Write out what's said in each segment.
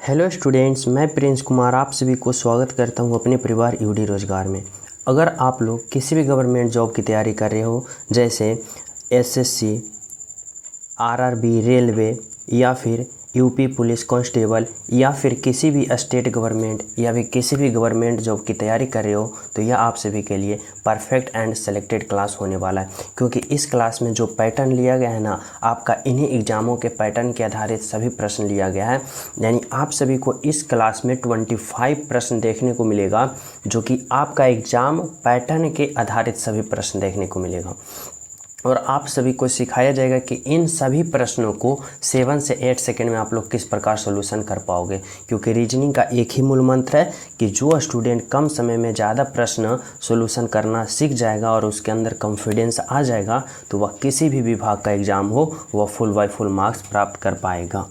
Hello students, मैं Prince Kumar आप सभी को स्वागत करता हूं अपने परिवार यूडी रोजगार में। अगर आप लोग किसी भी गवर्नमेंट जॉब की तैयारी कर रहे हो, जैसे एसएससी, आरआरबी, रेलवे या फिर यूपी पुलिस कांस्टेबल या फिर किसी भी स्टेट गवर्नमेंट या फिर किसी भी गवर्नमेंट जॉब की तैयारी कर रहे हो, तो यह आप सभी के लिए परफेक्ट एंड सेलेक्टेड क्लास होने वाला है। क्योंकि इस क्लास में जो पैटर्न लिया गया है ना, आपका इन्हीं एग्जामों के पैटर्न के आधारित सभी प्रश्न लिया गया है। यानी आप सभी को इस क्लास में 25 प्रश्न देखने को मिलेगा, जो कि आपका एग्जाम पैटर्न के आधारित सभी प्रश्न देखने को मिलेगा। और आप सभी को सिखाया जाएगा कि इन सभी प्रश्नों को 7 से 8 सेकंड में आप लोग किस प्रकार सॉल्यूशन कर पाओगे। क्योंकि रीजनिंग का एक ही मूल मंत्र है कि जो स्टूडेंट कम समय में ज़्यादा प्रश्न सॉल्यूशन करना सीख जाएगा और उसके अंदर कॉन्फिडेंस आ जाएगा, तो वह किसी भी विभाग का एग्ज़ाम हो वह फुल बाय फुल मार्क्स प्राप्त कर पाएगा।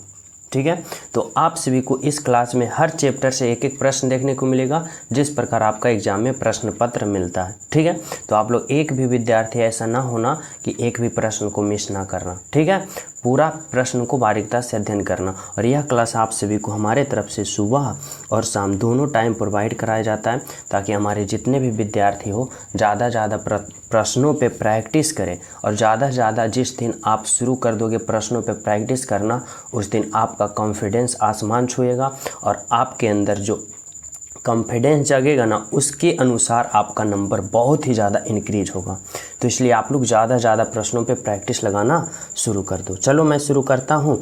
ठीक है, तो आप सभी को इस क्लास में हर चैप्टर से एक एक प्रश्न देखने को मिलेगा, जिस प्रकार आपका एग्जाम में प्रश्न पत्र मिलता है। ठीक है, तो आप लोग एक भी विद्यार्थी ऐसा ना होना कि एक भी प्रश्न को मिस ना करना। ठीक है, पूरा प्रश्न को बारीकता से अध्ययन करना। और यह क्लास आप सभी को हमारे तरफ से सुबह और शाम दोनों टाइम प्रोवाइड कराया जाता है, ताकि हमारे जितने भी विद्यार्थी हो ज़्यादा प्रश्नों पे प्रैक्टिस करें। और ज़्यादा जिस दिन आप शुरू कर दोगे प्रश्नों पे प्रैक्टिस करना, उस दिन आपका कॉन्फिडेंस आसमान छुएगा और आपके अंदर जो कॉन्फिडेंस जगेगा ना, उसके अनुसार आपका नंबर बहुत ही ज़्यादा इंक्रीज होगा। तो इसलिए आप लोग ज़्यादा प्रश्नों पे प्रैक्टिस लगाना शुरू कर दो। चलो मैं शुरू करता हूँ।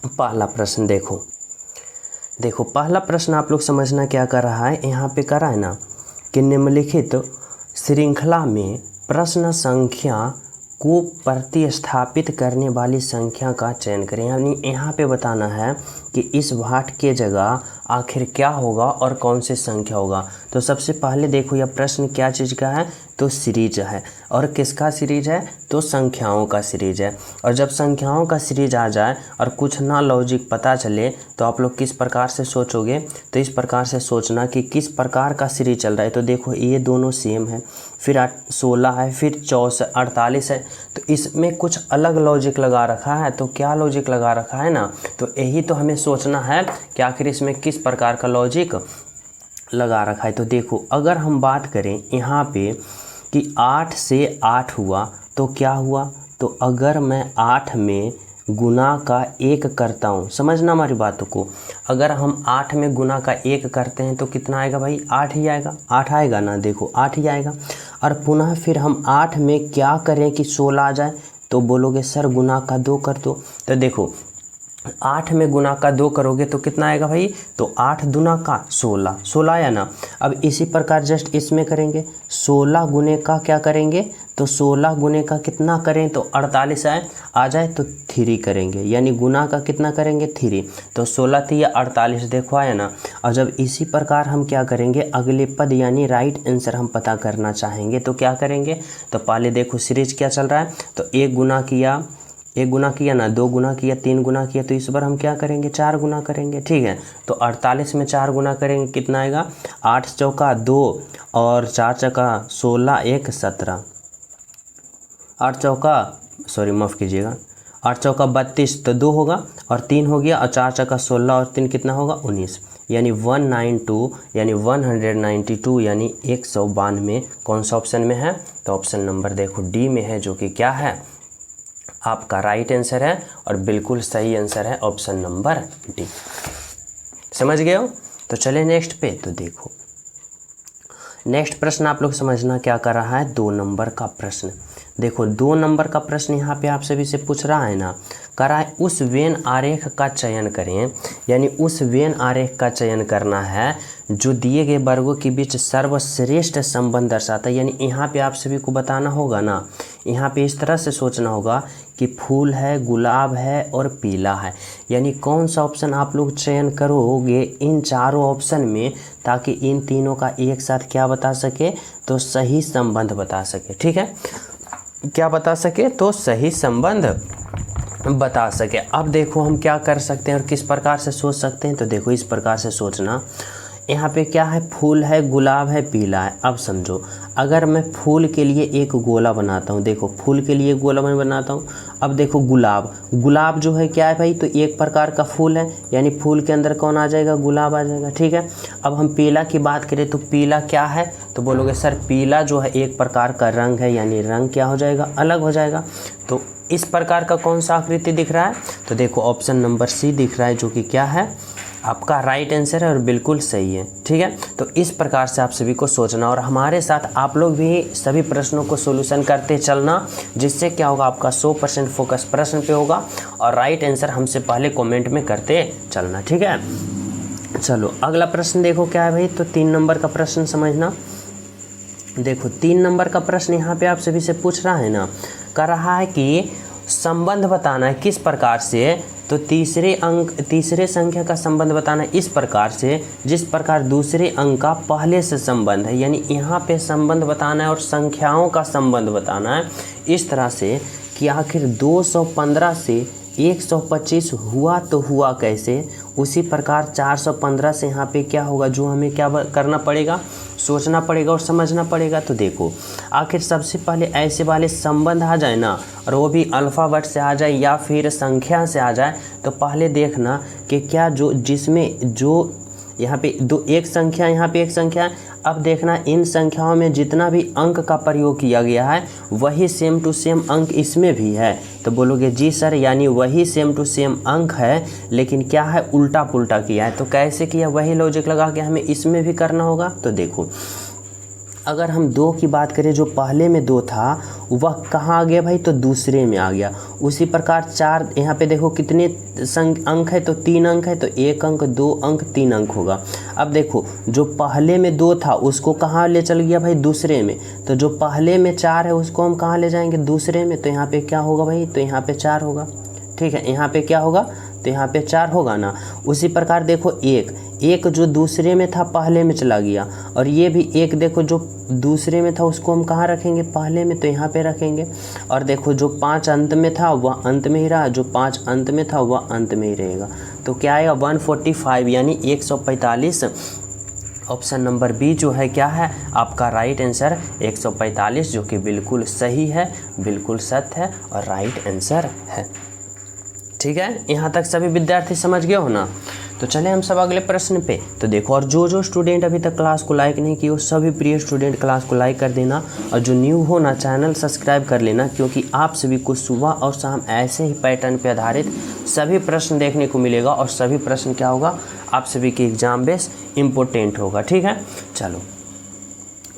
पहला प्रश्न देखो पहला प्रश्न आप लोग समझना क्या कर रहा है। यहाँ पे कर रहा है ना कि निम्नलिखित श्रृंखला में प्रश्न संख्या को प्रतिस्थापित करने वाली संख्या का चयन करें। यानी यहाँ पे बताना है कि इस भाट के जगह आखिर क्या होगा और कौन सी संख्या होगा। तो सबसे पहले देखो यह प्रश्न क्या चीज़ का है, तो सीरीज है। और किसका सीरीज है, तो संख्याओं का सीरीज है। और जब संख्याओं का सीरीज आ जाए और कुछ ना लॉजिक पता चले, तो आप लोग किस प्रकार से सोचोगे, तो इस प्रकार से सोचना कि किस प्रकार का सीरीज चल रहा है। तो देखो ये दोनों सेम है, फिर 16 है, फिर 48 है। तो इसमें कुछ अलग लॉजिक लगा रखा है। तो क्या लॉजिक लगा रखा है ना, तो यही तो हमें सोचना है कि आखिर इसमें किस प्रकार का लॉजिक लगा रखा है। तो देखो अगर हम बात करें यहाँ पे कि 8 से 8 हुआ, तो क्या हुआ, तो अगर मैं 8 में गुना का 1 करता हूँ, समझना हमारी बातों को, अगर हम 8 में गुना का 1 करते हैं तो कितना आएगा भाई, 8 ही आएगा। 8 आएगा ना, देखो 8 ही आएगा। और पुनः फिर हम 8 में क्या करें कि 16 आ जाए, तो बोलोगे सर गुना का 2 कर दो। तो देखो 8 में गुना का 2 करोगे तो कितना आएगा भाई, तो 8 दूना का 16 आया ना। अब इसी प्रकार जस्ट इसमें करेंगे, 16 गुने का क्या करेंगे, तो 16 गुने का कितना करें, तो 48 आ जाए तो 3 करेंगे, यानी गुना का कितना करेंगे 3। तो 16 3 या 48, देखो आया ना। और जब इसी प्रकार हम क्या करेंगे, अगले पद यानी राइट आंसर हम पता करना चाहेंगे, तो क्या करेंगे, तो पहले देखो सीरीज क्या चल रहा है, तो 1 गुना किया ना, 2 गुना किया, 3 गुना किया, तो इस बार हम क्या करेंगे, 4 गुना करेंगे। ठीक है, तो 48 में 4 गुना करेंगे, कितना आएगा, 8 चौका 2 और 4 चौका 16 1 17, 8 चौका 32, तो 2 होगा और 3 हो गया, और 4 चौका 16 और 3 कितना होगा 19, यानी 192 यानी 192 यानी 192 कौन सा ऑप्शन में है, तो ऑप्शन नंबर देखो डी में है, जो कि क्या है आपका राइट आंसर है। और बिल्कुल सही आंसर है ऑप्शन नंबर डी। समझ गए हो। तो चले नेक्स्ट पे। तो देखो नेक्स्ट प्रश्न आप लोग समझना क्या कर रहा है, 2 नंबर का प्रश्न। देखो 2 नंबर का प्रश्न यहाँ पे आप सभी से पूछ रहा है ना, करा है उस वेन आरेख का चयन करें। यानी उस वेन आरेख का चयन करना है जो दिए गए वर्गों के बीच सर्वश्रेष्ठ संबंध दर्शाता है। यानी यहाँ पे आप सभी को बताना होगा ना, यहाँ पे इस तरह से सोचना होगा कि फूल है, गुलाब है और पीला है। यानी कौन सा ऑप्शन आप लोग चयन करोगे इन चारों ऑप्शन में, ताकि इन तीनों का एक साथ क्या बता सके, तो सही संबंध बता सके। ठीक है, क्या बता सके, तो सही संबंध बता सके। अब देखो हम क्या कर सकते हैं और किस प्रकार से सोच सकते हैं। तो देखो इस प्रकार से सोचना, यहाँ पे क्या है, फूल है, गुलाब है, पीला है। अब समझो, अगर मैं फूल के लिए एक गोला बनाता हूँ, देखो फूल के लिए गोला मैं बनाता हूँ। अब देखो गुलाब, गुलाब जो है क्या है भाई, तो एक प्रकार का फूल है, यानी फूल के अंदर कौन आ जाएगा, गुलाब आ जाएगा, ठीक है। अब हम पीला की बात करें तो पीला क्या है, तो बोलोगे सर पीला जो है एक प्रकार का रंग है, यानी रंग क्या हो जाएगा, अलग हो जाएगा। तो इस प्रकार का कौन सा आकृति दिख रहा है, तो देखो ऑप्शन नंबर सी दिख रहा है, जो कि क्या है, आपका राइट आंसर है और बिल्कुल सही है, ठीक है। तो इस प्रकार से आप सभी को सोचना और हमारे साथ आप लोग भी सभी प्रश्नों को सॉल्यूशन करते चलना, जिससे क्या होगा, आपका 100% फोकस प्रश्न पे होगा और राइट आंसर हमसे पहले कमेंट में करते चलना, ठीक है। चलो अगला प्रश्न देखो क्या है भाई, तो 3 नंबर का प्रश्न समझना। देखो 3 नंबर का प्रश्न यहाँ पे आप सभी से पूछ रहा है ना, कर रहा है कि संबंध बताना है किस प्रकार से, तो तीसरे संख्या का संबंध बताना है इस प्रकार से जिस प्रकार दूसरे अंक का पहले से संबंध है, यानी यहाँ पे संबंध बताना है और संख्याओं का संबंध बताना है इस तरह से कि आखिर 215 से 125 हुआ तो हुआ कैसे। उसी प्रकार 415 से यहाँ पे क्या होगा, जो हमें क्या करना पड़ेगा, सोचना पड़ेगा और समझना पड़ेगा। तो देखो आखिर सबसे पहले ऐसे वाले संबंध आ जाए ना, और वो भी अल्फ़ाबेट से आ जाए या फिर संख्या से आ जाए, तो पहले देखना कि क्या जो जिसमें जो यहाँ पे एक संख्या, यहाँ पे एक संख्या है। अब देखना इन संख्याओं में जितना भी अंक का प्रयोग किया गया है वही सेम टू सेम अंक इसमें भी है। तो बोलोगे जी सर, यानी वही सेम टू सेम अंक है, लेकिन क्या है, उल्टा पुल्टा किया है। तो कैसे किया, वही लॉजिक लगा के हमें इसमें भी करना होगा। तो देखो अगर हम 2 की बात करें, जो पहले में 2 था वह कहाँ आ गया भाई, तो दूसरे में आ गया। उसी प्रकार 4, यहाँ पे देखो कितने अंक है, तो 3 अंक है, तो 1 अंक, 2 अंक, 3 अंक होगा। अब देखो जो पहले में 2 था उसको कहाँ ले चल गया भाई, दूसरे में। तो जो पहले में 4 है उसको हम कहाँ ले जाएंगे, दूसरे में। तो यहाँ पे क्या होगा भाई, तो यहाँ पे 4 होगा, ठीक है। यहाँ पे क्या होगा, तो यहाँ पे 4 होगा ना। उसी प्रकार देखो एक जो दूसरे में था पहले में चला गया, और ये भी एक देखो जो दूसरे में था उसको हम कहाँ रखेंगे, पहले में, तो यहाँ पे रखेंगे। और देखो जो 5 अंत में था वह अंत में ही रहा, जो 5 अंत में था वह अंत में ही रहेगा। तो क्या आएगा, 145 यानी 145। ऑप्शन नंबर बी जो है क्या है, आपका राइट आंसर 145, जो कि बिल्कुल सही है, बिल्कुल सत्य है और राइट आंसर है, ठीक है। यहाँ तक सभी विद्यार्थी समझ गए हो ना। तो चले हम सब अगले प्रश्न पे। तो देखो, और जो स्टूडेंट अभी तक क्लास को लाइक नहीं किए, सभी प्रिय स्टूडेंट क्लास को लाइक कर देना, और जो न्यू हो ना चैनल सब्सक्राइब कर लेना, क्योंकि आप सभी को सुबह और शाम ऐसे ही पैटर्न पे आधारित सभी प्रश्न देखने को मिलेगा, और सभी प्रश्न क्या होगा, आप सभी के एग्जाम बेस इम्पोर्टेंट होगा, ठीक है। चलो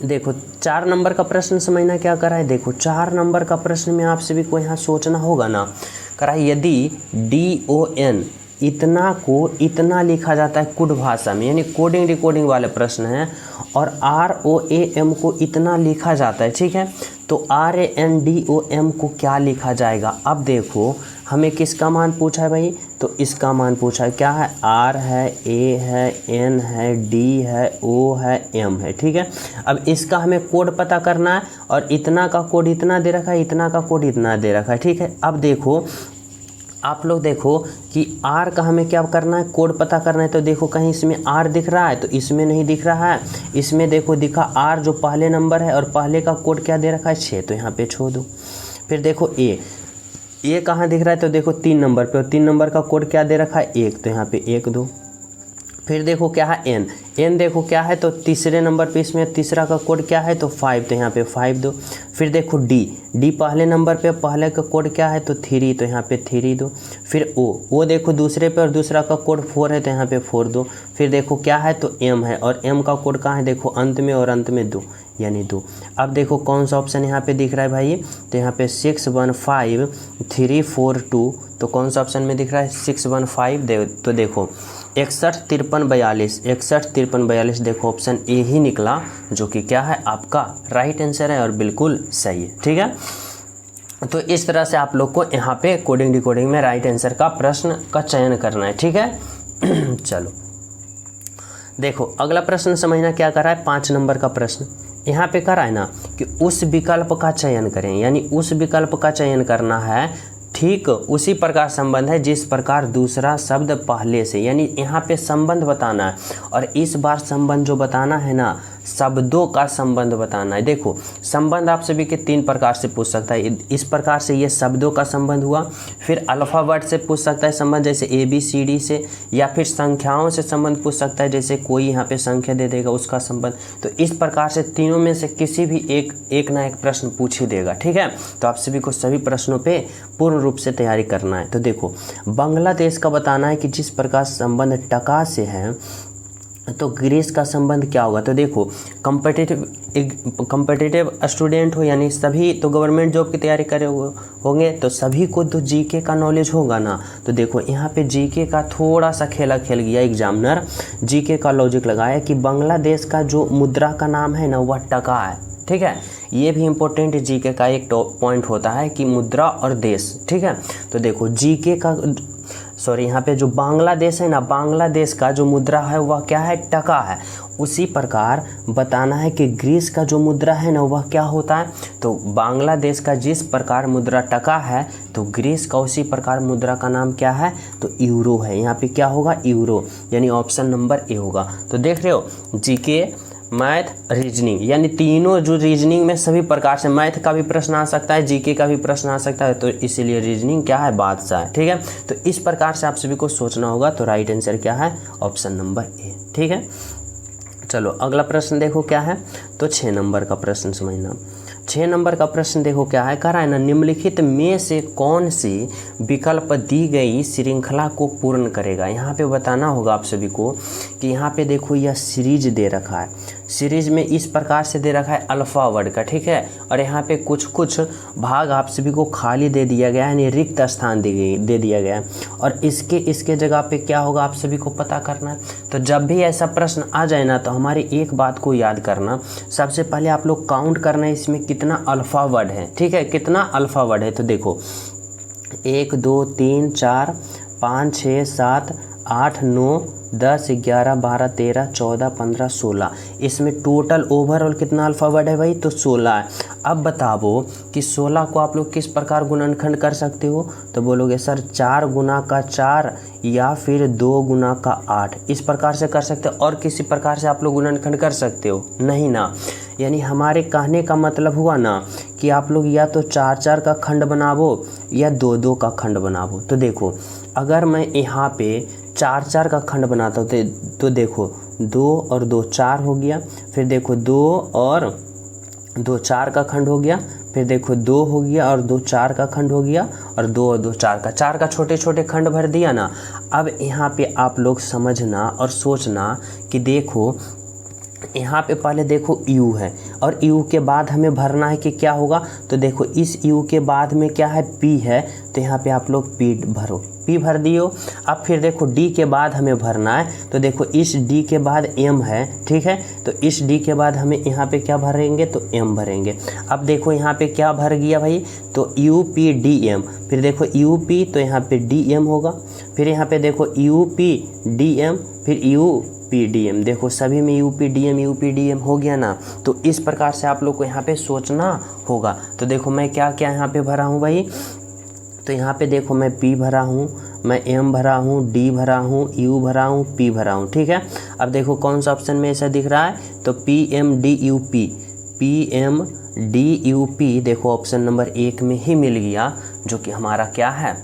देखो 4 नंबर का प्रश्न समझना क्या करा है। देखो 4 नंबर का प्रश्न में आप सभी को यहाँ सोचना होगा ना, करा यदि DON इतना को इतना लिखा जाता है कुड भाषा में, यानी कोडिंग डिकोडिंग वाले प्रश्न हैं, और ROAM को इतना लिखा जाता है, ठीक है। तो RANDOM को क्या लिखा जाएगा। अब देखो हमें किसका मान पूछा है भाई, तो इसका मान पूछा है, क्या है, R है, A है, N है, D है, O है, M है, ठीक है। अब इसका हमें कोड पता करना है, और इतना का कोड इतना दे रखा है, इतना का कोड इतना दे रखा है, ठीक है। अब देखो आप लोग देखो कि R का हमें क्या करना है, कोड पता करना है। तो देखो कहीं इसमें R दिख रहा है, तो इसमें नहीं दिख रहा है। इसमें देखो दिखा R जो पहले नंबर है, और पहले का कोड क्या दे रखा है, 6, तो यहाँ पे छोड़ दो। फिर देखो A कहाँ दिख रहा है, तो देखो 3 नंबर पे, और 3 नंबर का कोड क्या दे रखा है, 1, तो यहाँ पे 1 दो। फिर देखो क्या है N देखो क्या है, तो तीसरे नंबर पे इसमें तीसरा का कोड क्या है, तो 5, तो यहाँ पे 5 दो। फिर देखो D पहले नंबर पे, पहले का कोड क्या है, तो 3, तो यहाँ पे 3 दो। फिर O देखो दूसरे पे, और दूसरा का कोड 4 है, तो यहाँ पे 4 दो। फिर देखो क्या है, तो M है, और M का कोड कहाँ है, देखो अंत में, और अंत में 2, यानी 2। अब देखो कौन सा ऑप्शन यहाँ पे दिख रहा है भाई, तो यहाँ पे 6 1 5 3 4 2, तो कौन सा ऑप्शन में दिख रहा है, 6 1 5। तो देखो 61 53 42, 61 53 42, देखो ऑप्शन ए ही निकला, जो कि क्या है, आपका राइट आंसर है और बिल्कुल सही है, ठीक है। तो इस तरह से आप लोग को यहाँ पे कोडिंग डिकोडिंग में राइट आंसर का प्रश्न का चयन करना है, ठीक है। चलो देखो अगला प्रश्न समझना क्या कर रहा है, 5 नंबर का प्रश्न यहाँ पे कर रहा है ना, कि उस विकल्प का चयन करें, यानी उस विकल्प का चयन करना है ठीक उसी प्रकार संबंध है जिस प्रकार दूसरा शब्द पहले से, यानी यहाँ पे संबंध बताना है। और इस बार संबंध जो बताना है ना, शब्दों का संबंध बताना है। देखो संबंध आप सभी के 3 प्रकार से पूछ सकता है। इस प्रकार से ये शब्दों का संबंध हुआ, फिर अल्फ़ाबेट से पूछ सकता है संबंध, जैसे ABCD से, या फिर संख्याओं से संबंध पूछ सकता है, जैसे कोई यहाँ पे संख्या दे देगा उसका संबंध। तो इस प्रकार से तीनों में से किसी भी एक ना एक प्रश्न पूछ ही देगा। ठीक है, तो आप सभी को सभी प्रश्नों पे पूर्ण रूप से तैयारी करना है। तो देखो बांग्लादेश का बताना है कि जिस प्रकार संबंध टका से है, तो ग्रीस का संबंध क्या होगा। तो देखो कॉम्पिटिटिव स्टूडेंट हो, यानी सभी तो गवर्नमेंट जॉब की तैयारी करे होंगे, तो सभी को तो जीके का नॉलेज होगा ना। तो देखो यहाँ पे जीके का थोड़ा सा खेला खेल गया एग्जामिनर, जीके का लॉजिक लगाया कि बांग्लादेश का जो मुद्रा का नाम है ना वह टका है। ठीक है, ये भी इम्पोर्टेंट जीके का एक टॉप पॉइंट होता है कि मुद्रा और देश। ठीक है, तो देखो जीके का यहाँ पे जो बांग्लादेश है ना, बांग्लादेश का जो मुद्रा है वह क्या है, टका है। उसी प्रकार बताना है कि ग्रीस का जो मुद्रा है ना वह क्या होता है। तो बांग्लादेश का जिस प्रकार मुद्रा टका है, तो ग्रीस का उसी प्रकार मुद्रा का नाम क्या है, तो यूरो है। यहाँ पे क्या होगा, यूरो, यानी ऑप्शन नंबर ए होगा। तो देख रहे हो जीके, मैथ, रीजनिंग, यानी तीनों जो रीजनिंग में सभी प्रकार से, मैथ का भी प्रश्न आ सकता है, जीके का भी प्रश्न आ सकता है, तो इसीलिए रीजनिंग क्या है, बादशाह है। ठीक है, तो इस प्रकार से आप सभी को सोचना होगा। तो राइट आंसर क्या है, ऑप्शन नंबर ए। ठीक है, चलो अगला प्रश्न देखो क्या है। तो 6 नंबर का प्रश्न समझना। 6 नंबर का प्रश्न देखो क्या है, कह रहा है ना, निम्नलिखित में से कौन सी विकल्प दी गई श्रृंखला को पूर्ण करेगा। यहाँ पे बताना होगा आप सभी को कि यहाँ पे देखो यह सीरीज दे रखा है, सीरीज में इस प्रकार से दे रखा है अल्फा वर्ड का। ठीक है, और यहाँ पे कुछ कुछ भाग आप सभी को खाली दे दिया गया है, यानी रिक्त स्थान दे दिया गया है। और इसके जगह पे क्या होगा आप सभी को पता करना है। तो जब भी ऐसा प्रश्न आ जाए ना, तो हमारी एक बात को याद करना, सबसे पहले आप लोग काउंट करना है इसमें कितना अल्फा वर्ड है। ठीक है, कितना अल्फा वर्ड है। तो देखो 1 2 3 4 5 6 7 8 9 10 11 12 13 14 15 16, इसमें टोटल ओवरऑल कितना अल्फ़ाबेट है भाई, तो 16 है। अब बताओ कि 16 को आप लोग किस प्रकार गुणनखंड कर सकते हो। तो बोलोगे सर 4 गुना का 4 या फिर 2 गुना का 8, इस प्रकार से कर सकते हो। और किसी प्रकार से आप लोग गुणनखंड कर सकते हो नहीं ना। यानी हमारे कहने का मतलब हुआ ना कि आप लोग या तो 4 4 का खंड बनावो या 2 2 का खंड बनावो। तो देखो अगर मैं यहाँ पे 4 4 का खंड बनाता हूँ तो देखो 2 और 2 4 हो गया, फिर देखो 2 और 2 4 का खंड हो गया, फिर देखो 2 हो गया और 2 4 का खंड हो गया, और 2 और 2 4 का छोटे छोटे खंड भर दिया ना। अब यहाँ पे आप लोग समझना और सोचना कि देखो यहाँ पे पहले देखो u है, और u के बाद हमें भरना है कि क्या होगा। तो देखो इस u के बाद में क्या है, p है, तो यहाँ पे आप लोग p भरो, p भर दियो। अब फिर देखो d के बाद हमें भरना है, तो देखो इस d के बाद m है। ठीक है, तो इस d के बाद हमें यहाँ पे क्या भरेंगे, तो m भरेंगे। अब देखो यहाँ पे क्या भर गया भाई, तो u p d m, फिर देखो u p, तो यहाँ पे d m होगा, फिर यहाँ पे देखो u p d m, फिर u PDM, देखो सभी में UPDM UPDM हो गया ना। तो इस प्रकार से आप लोग को यहाँ पे सोचना होगा। तो देखो मैं क्या क्या यहाँ पे भरा हूँ भाई, तो यहाँ पे देखो मैं P भरा हूँ, मैं M भरा हूँ, D भरा हूँ, U भरा हूँ, P भरा हूँ। ठीक है, अब देखो कौन सा ऑप्शन में ऐसा दिख रहा है, तो PMDUP, PMDUP देखो ऑप्शन नंबर 1 में ही मिल गया, जो कि हमारा क्या है,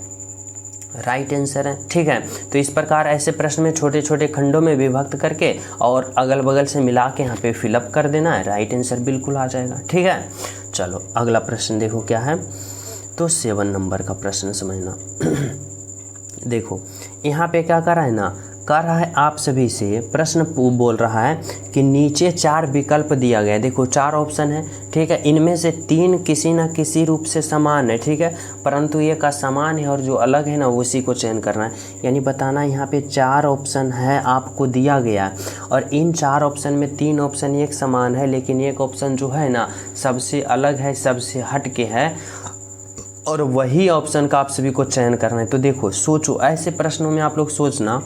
राइट आंसर है। ठीक है, तो इस प्रकार ऐसे प्रश्न में छोटे छोटे खंडों में विभक्त करके और अगल बगल से मिला के यहाँ पे फिलअप कर देना है, राइट आंसर बिल्कुल आ जाएगा। ठीक है, चलो अगला प्रश्न देखो क्या है। तो 7 नंबर का प्रश्न समझना। देखो यहाँ पे क्या कर रहा है ना, कर रहा है आप सभी से प्रश्न बोल रहा है कि नीचे 4 विकल्प दिया गया है। देखो 4 ऑप्शन है। ठीक है, इनमें से 3 किसी न किसी रूप से समान है। ठीक है, परंतु एक असमान है और जो अलग है ना उसी को चयन करना है। यानी बताना यहाँ पे 4 ऑप्शन है आपको दिया गया, और इन 4 ऑप्शन में 3 ऑप्शन एक समान है, लेकिन एक ऑप्शन जो है ना सबसे अलग है, सबसे हट के है, और वही ऑप्शन का आप सभी को चयन करना है। तो देखो सोचो, ऐसे प्रश्नों में आप लोग सोचना,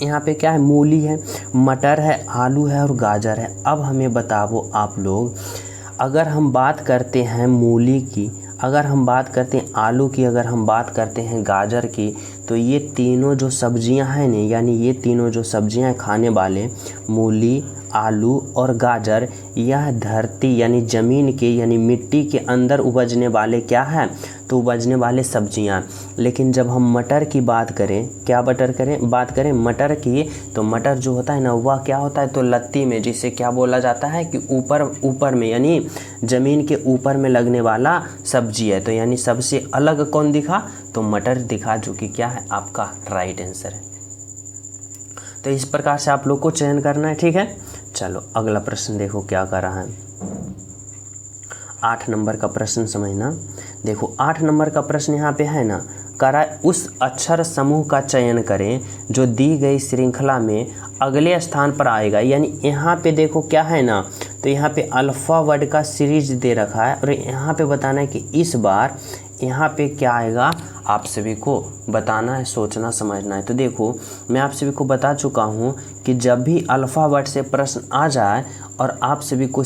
यहाँ पे क्या है, मूली है, मटर है, आलू है और गाजर है। अब हमें बताओ आप लोग, अगर हम बात करते हैं मूली की, अगर हम बात करते हैं आलू की, अगर हम बात करते हैं गाजर की, तो ये तीनों जो सब्जियां हैं ना, यानी ये तीनों जो सब्जियां हैं खाने वाले, मूली, आलू और गाजर, यह धरती यानी ज़मीन के यानी मिट्टी के अंदर उपजने वाले क्या हैं, तो उपजने वाले सब्जियां। लेकिन जब हम मटर की बात करें, क्या बात करें मटर की, तो मटर जो होता है ना वह क्या होता है, तो लत्ती में, जिसे क्या बोला जाता है कि ऊपर में यानी ज़मीन के ऊपर में लगने वाला सब्जी है। तो यानी सबसे अलग कौन दिखा, तो मटर दिखा, जो कि क्या है आपका राइट आंसर है। तो इस प्रकार से आप लोग को चयन करना है, ठीक है। चलो अगला प्रश्न देखो क्या कर रहा है। 8 नंबर का प्रश्न समझना। देखो 8 नंबर का प्रश्न यहाँ पे है ना, उस अक्षर समूह का चयन करें जो दी गई श्रृंखला में अगले स्थान पर आएगा। यानी यहाँ पे देखो क्या है ना, तो यहाँ पे अल्फ़ा वर्ड का सीरीज दे रखा है और यहाँ पे बताना है कि इस बार यहाँ पे क्या आएगा, आप सभी को बताना है, सोचना समझना है। तो देखो मैं आप सभी को बता चुका हूँ कि जब भी अल्फ़ा वर्ड से प्रश्न आ जाए और आप सभी को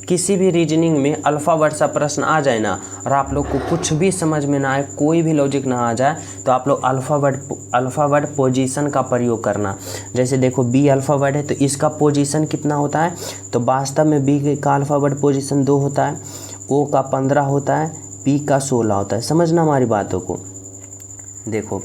किसी भी रीजनिंग में अल्फ़ा वर्ड सा प्रश्न आ जाए ना, और आप लोग को कुछ भी समझ में ना आए, कोई भी लॉजिक ना आ जाए, तो आप लोग अल्फ़ा वर्ड पोजीशन का प्रयोग करना। जैसे देखो बी अल्फ़ा वर्ड है, तो इसका पोजीशन कितना होता है, तो वास्तव में बी का अल्फ़ा वर्ड पोजीशन 2 होता है, ओ का 15 होता है, पी का 16 होता है। समझना हमारी बातों को। देखो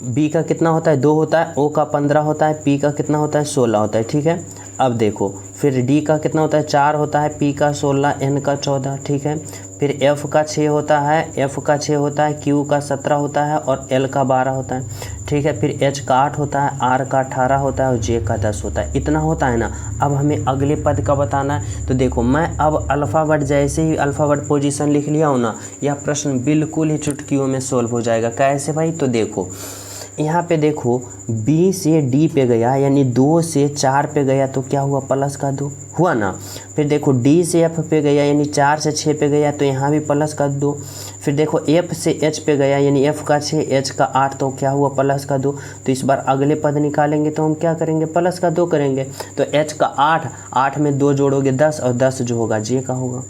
बी का कितना होता है, 2 होता है, ओ का 15 होता है, पी का कितना होता है, 16 होता है, ठीक है। अब देखो फिर डी का कितना होता है, 4 होता है, पी का 16, एन का 14, ठीक है। फिर एफ का 6 होता है, क्यू का 17 होता है और एल का 12 होता है, ठीक है। फिर एच का 8 होता है, आर का 18 होता है और जे का 10 होता है। इतना होता है ना। अब हमें अगले पद का बताना है। तो देखो मैं अब अल्फ़ा वर्ड जैसे ही अल्फ़ा वर्ड पोजीशन लिख लिया हूँ ना, यह प्रश्न बिल्कुल ही चुटकियों में सोल्व हो जाएगा। कैसे भाई, तो देखो यहाँ पे देखो बी से डी पे गया, यानी 2 से 4 पे गया, तो क्या हुआ, प्लस का 2 हुआ ना। फिर देखो डी से एफ पे गया, यानी 4 से 6 पे गया, तो यहाँ भी प्लस का 2। फिर देखो एफ से एच पे गया, यानी एफ का 6, एच का 8, तो क्या हुआ, प्लस का 2। तो इस बार अगले पद निकालेंगे तो हम क्या करेंगे, प्लस का 2 करेंगे। तो एच का 8 में 2 जोड़ोगे 10 और 10 जो होगा जे का होगा,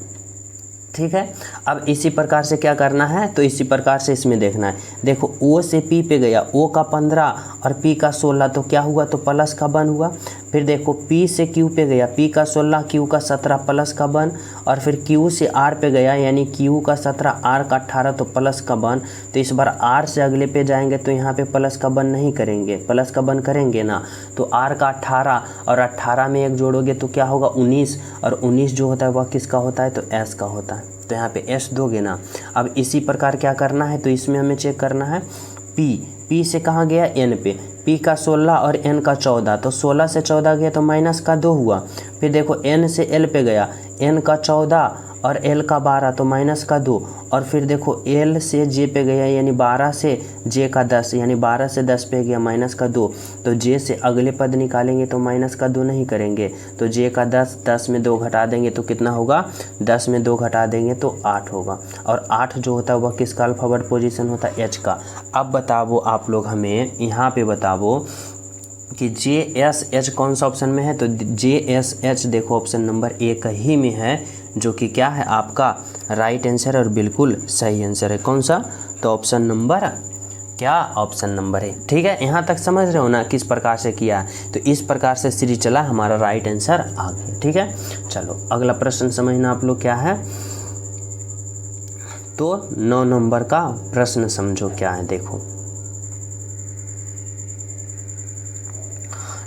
ठीक है। अब इसी प्रकार से क्या करना है, तो इसी प्रकार से इसमें देखना है। देखो ओ से पी पे गया, ओ का 15 और पी का 16, तो क्या हुआ, तो प्लस का 1 हुआ। फिर देखो पी से क्यू पे गया, पी का 16, क्यू का 17, प्लस का 1। और फिर क्यू से आर पे गया, यानी क्यू का 17, आर का 18, तो प्लस का 1। तो इस बार आर से अगले पे जाएंगे तो यहाँ पे प्लस का 1 नहीं करेंगे, प्लस का 1 करेंगे ना, तो आर का 18 और 18 में 1 जोड़ोगे तो क्या होगा, 19। और 19 जो होता है वह किसका होता है, तो एस का होता है। तो यहाँ पे एस दोगे ना। अब इसी प्रकार क्या करना है, तो इसमें हमें चेक करना है पी से कहाँ गया, एन पे, पी का 16 और एन का 14, तो 16 से 14 गया तो माइनस का 2 हुआ। फिर देखो एन से एल पे गया, एन का 14 और एल का 12, तो माइनस का 2। और फिर देखो एल से जे पे गया, यानी 12 से जे का 10, यानी 12 से 10 पे गया, माइनस का 2। तो जे से अगले पद निकालेंगे तो माइनस का 2 नहीं करेंगे, तो जे का 10, 10 में 2 घटा देंगे तो कितना होगा, 10 में 2 घटा देंगे तो 8 होगा। और 8 जो होता है वह किसका अल्फ़ा वर्ड पोजीशन होता है, एच का। अब बताओ आप लोग हमें यहाँ पे बताओ कि जे एस एच कौन सा ऑप्शन में है, तो जे एस एच देखो ऑप्शन नंबर 1 ही में है, जो कि क्या है आपका राइट आंसर और बिल्कुल सही आंसर है। कौन सा, तो ऑप्शन नंबर क्या, ऑप्शन नंबर है, ठीक है। यहाँ तक समझ रहे हो ना किस प्रकार से किया है। तो इस प्रकार से सीरीज चला, हमारा राइट आंसर आ गया, ठीक है। चलो अगला प्रश्न समझना आप लोग क्या है, तो 9 नंबर का प्रश्न समझो क्या है। देखो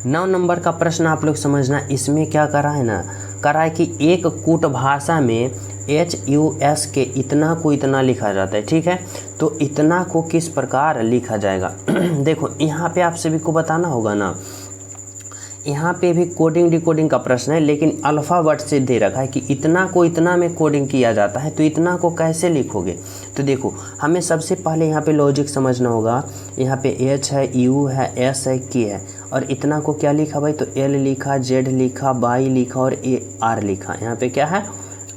9 नंबर का प्रश्न आप लोग समझना। इसमें क्या करा है ना, करा है कि एक कूट भाषा में HUS के इतना को इतना लिखा जाता है, ठीक है। तो इतना को किस प्रकार लिखा जाएगा देखो यहाँ पे आप सभी को बताना होगा ना, यहाँ पे भी कोडिंग डिकोडिंग का प्रश्न है, लेकिन अल्फ़ा वर्ड से दे रखा है कि इतना को इतना में कोडिंग किया जाता है, तो इतना को कैसे लिखोगे। तो देखो हमें सबसे पहले यहाँ पे लॉजिक समझना होगा। यहाँ पे H है, U है, S है, K है, और इतना को क्या लिखा भाई, तो L लिखा, Z लिखा, Y लिखा और R लिखा। यहाँ पे क्या है,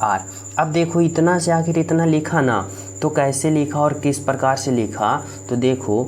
R। अब देखो इतना से आखिर इतना लिखा ना, तो कैसे लिखा और किस प्रकार से लिखा, तो देखो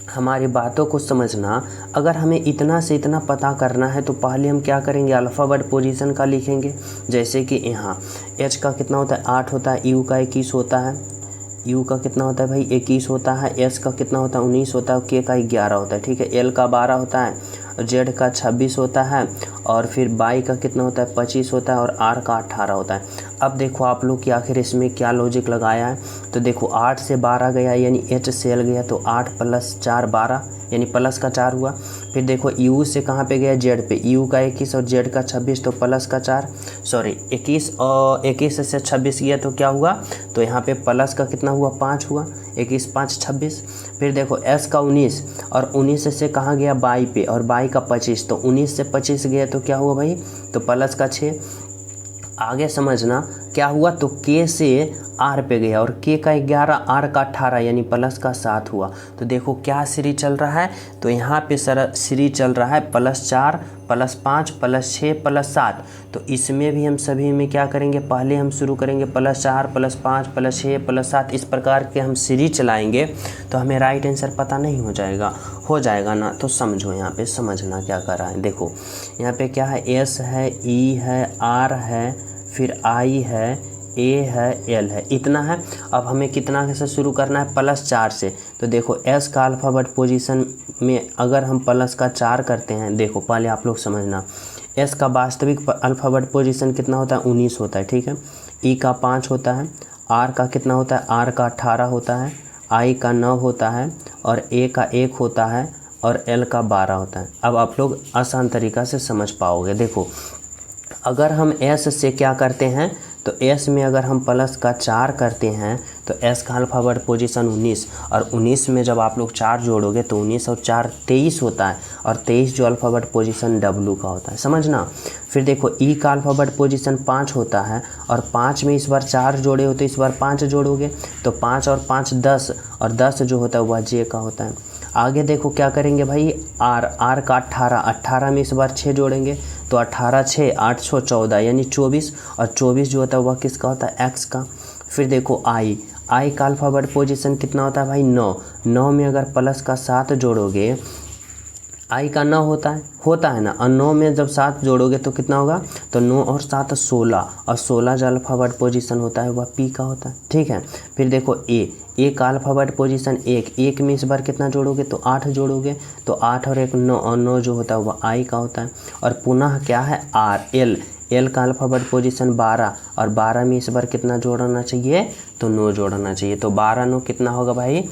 हमारी बातों को समझना। अगर हमें इतना से इतना पता करना है तो पहले हम क्या करेंगे, अल्फ़ाबेट पोजीशन का लिखेंगे। जैसे कि यहाँ एच का कितना होता है 8 होता है, यू का 21 होता है, यू का कितना होता है भाई 21 होता है, एस का कितना होता है 19 होता है, के का 11 होता है, ठीक है, एल का 12 होता है, जेड का 26 होता है, और फिर बाई का कितना होता है 25 होता है, और आर का 18 होता है। अब देखो आप लोग कि आखिर इसमें क्या लॉजिक लगाया है। तो देखो 8 से 12 गया यानी एच से एल गया, तो 8 + 4 12 यानी प्लस का 4 हुआ। फिर देखो यू से कहाँ पे गया, जेड पे, यू का 21 और जेड का 26, तो प्लस का 4 सॉरी 21 और 21 से 26 गया तो क्या हुआ, तो यहाँ पे प्लस का कितना हुआ 5 हुआ, 21 5 26। फिर देखो एस का 19 और 19 से कहाँ गया बाई पे, और बाई का 25, तो 19 से 25 गया तो क्या हुआ भाई, तो प्लस का 6। आगे समझना क्या हुआ, तो के से आर पे गया और के का 11 आर का 18 यानी प्लस का 7 हुआ। तो देखो क्या सीरीज चल रहा है, तो यहाँ पे सर सीरीज चल रहा है +4 +5 +6 +7। तो इसमें भी हम सभी में क्या करेंगे, पहले हम शुरू करेंगे +4 +5 +6 +7, इस प्रकार के हम सीरीज चलाएंगे तो हमें राइट आंसर पता नहीं हो जाएगा ना। तो समझो यहाँ पे समझना क्या कर रहा है। देखो यहाँ पे क्या है, एस है, ई है, आर है, फिर आई है, ए है, एल है, इतना है। अब हमें कितना से शुरू करना है, +4 से। तो देखो एस का अल्फ़ाबेट पोजीशन में अगर हम प्लस का 4 करते हैं, देखो पहले आप लोग समझना, एस का वास्तविक अल्फ़ाबेट पोजीशन कितना होता है 19 होता है, ठीक है, ई का 5 होता है, आर का कितना होता है, आर का 18 होता है, आई का 9 होता है, और ए का 1 होता है, और एल का 12 होता है। अब आप लोग आसान तरीक़ा से समझ पाओगे। देखो अगर हम एस से क्या करते हैं, तो एस में अगर हम प्लस का 4 करते हैं तो एस का अल्फ़ाबेट पोजीशन 19, और 19 में जब आप लोग 4 जोड़ोगे तो 19 और 4 23 होता है, और 23 जो अल्फ़ाबेट पोजीशन डब्लू का होता है, समझना। फिर देखो ई का अल्फ़ाबेट पोजीशन 5 होता है, और 5 में इस बार 4 जोड़े हो तो इस बार 5 जोड़ोगे, तो 5 और 5 10, और 10 जो होता है वह जे का होता है। आगे देखो क्या करेंगे भाई, आर का 18 में इस बार 6 जोड़ेंगे, तो 18 6 8 6 14 यानी 24, और 24 जो होता है वह किसका होता है, एक्स का। फिर देखो आई का अल्फ़ाबेट पोजीशन कितना होता है भाई 9 में अगर प्लस का 7 जोड़ोगे, आई का 9 होता है ना, और 9 में जब 7 जोड़ोगे तो कितना होगा, तो 9 और 7 16, और 16 जो अल्फ़ाबेट पोजीशन होता है वह पी का होता है, ठीक है। फिर देखो ए का अल्फ़ाबेट पोजीशन 1 में इस बार कितना जोड़ोगे, तो 8 जोड़ोगे, तो 8 और 1 9, और 9 जो होता है वह आई का होता है। और पुनः क्या है, एल का अल्फ़ाबेट पोजीशन 12, और 12 में इस बार कितना जोड़ना चाहिए, तो 9 जोड़ना चाहिए, तो 12 9 कितना होगा भाई,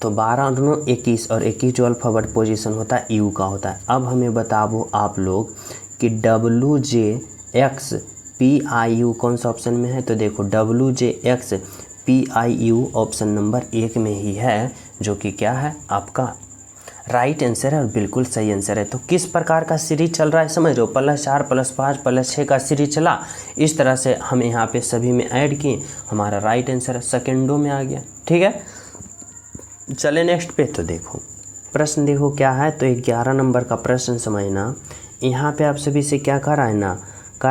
तो 12 और 9 21, और 21 जो अल्फ़ाबेट पोजीशन होता है यू का होता है। अब हमें बताओ आप लोग कि WJXPIU कौन सा ऑप्शन में है, तो देखो WJXPIU ऑप्शन नंबर 1 में ही है, जो कि क्या है आपका राइट आंसर है और बिल्कुल सही आंसर है। तो किस प्रकार का सीरीज चल रहा है समझ लो, +4 +5 +6 का सीरीज चला, इस तरह से हम यहाँ पे सभी में ऐड किए, हमारा राइट आंसर सेकेंडों में आ गया, ठीक है। चले नेक्स्ट पे। तो देखो प्रश्न देखो क्या है, तो 11 नंबर का प्रश्न समझना। यहाँ पे आप सभी से क्या कर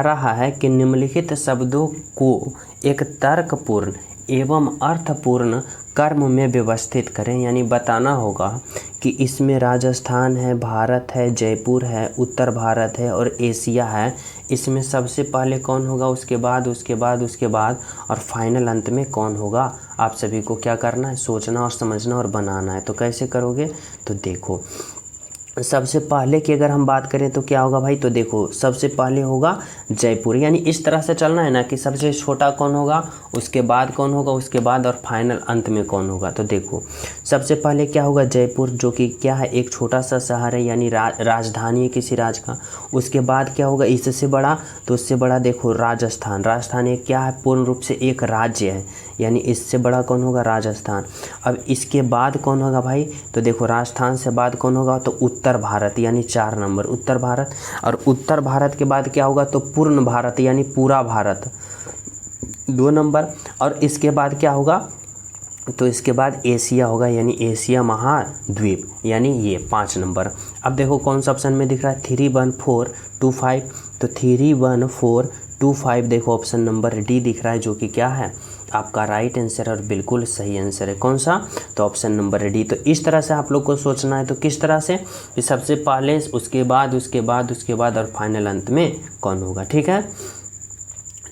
रहा है कि निम्नलिखित शब्दों को एक तर्कपूर्ण एवं अर्थपूर्ण कर्म में व्यवस्थित करें, यानी बताना होगा कि इसमें राजस्थान है, भारत है, जयपुर है, उत्तर भारत है और एशिया है। इसमें सबसे पहले कौन होगा, उसके बाद और फाइनल अंत में कौन होगा। आप सभी को क्या करना है, सोचना और समझना और बनाना है। तो कैसे करोगे, तो देखो सबसे पहले की अगर हम बात करें तो क्या होगा भाई, तो देखो सबसे पहले होगा जयपुर, यानी इस तरह से चलना है ना कि सबसे छोटा कौन होगा, उसके बाद कौन होगा, उसके बाद और फाइनल अंत में कौन होगा। तो देखो सबसे पहले क्या होगा, जयपुर, जो कि क्या है एक छोटा सा शहर है, यानी राजधानी है किसी राज्य का। उसके बाद क्या होगा, इससे बड़ा, तो उससे बड़ा देखो राजस्थान एक क्या है, पूर्ण रूप से एक राज्य है, यानी इससे बड़ा कौन होगा, राजस्थान। अब इसके बाद कौन होगा भाई, तो देखो राजस्थान से बाद कौन होगा, तो उत्तर भारत, यानी 4 नंबर उत्तर भारत। और उत्तर भारत के बाद क्या होगा, तो पूर्ण भारत, यानी पूरा भारत 2 नंबर। और इसके बाद क्या होगा, तो इसके बाद एशिया होगा, यानी एशिया महाद्वीप, यानी ये 5 नंबर। अब देखो कौन सा ऑप्शन में दिख रहा है, 3 1 4 2 5, तो 3 1 4 2 5 देखो ऑप्शन नंबर डी दिख रहा है, जो कि क्या है आपका राइट आंसर और बिल्कुल सही आंसर है। कौन सा? तो ऑप्शन नंबर डी। तो इस तरह से आप लोग को सोचना है। तो किस तरह से? कि सबसे पहले, उसके बाद, उसके बाद, उसके बाद और फाइनल अंत में कौन होगा। ठीक है,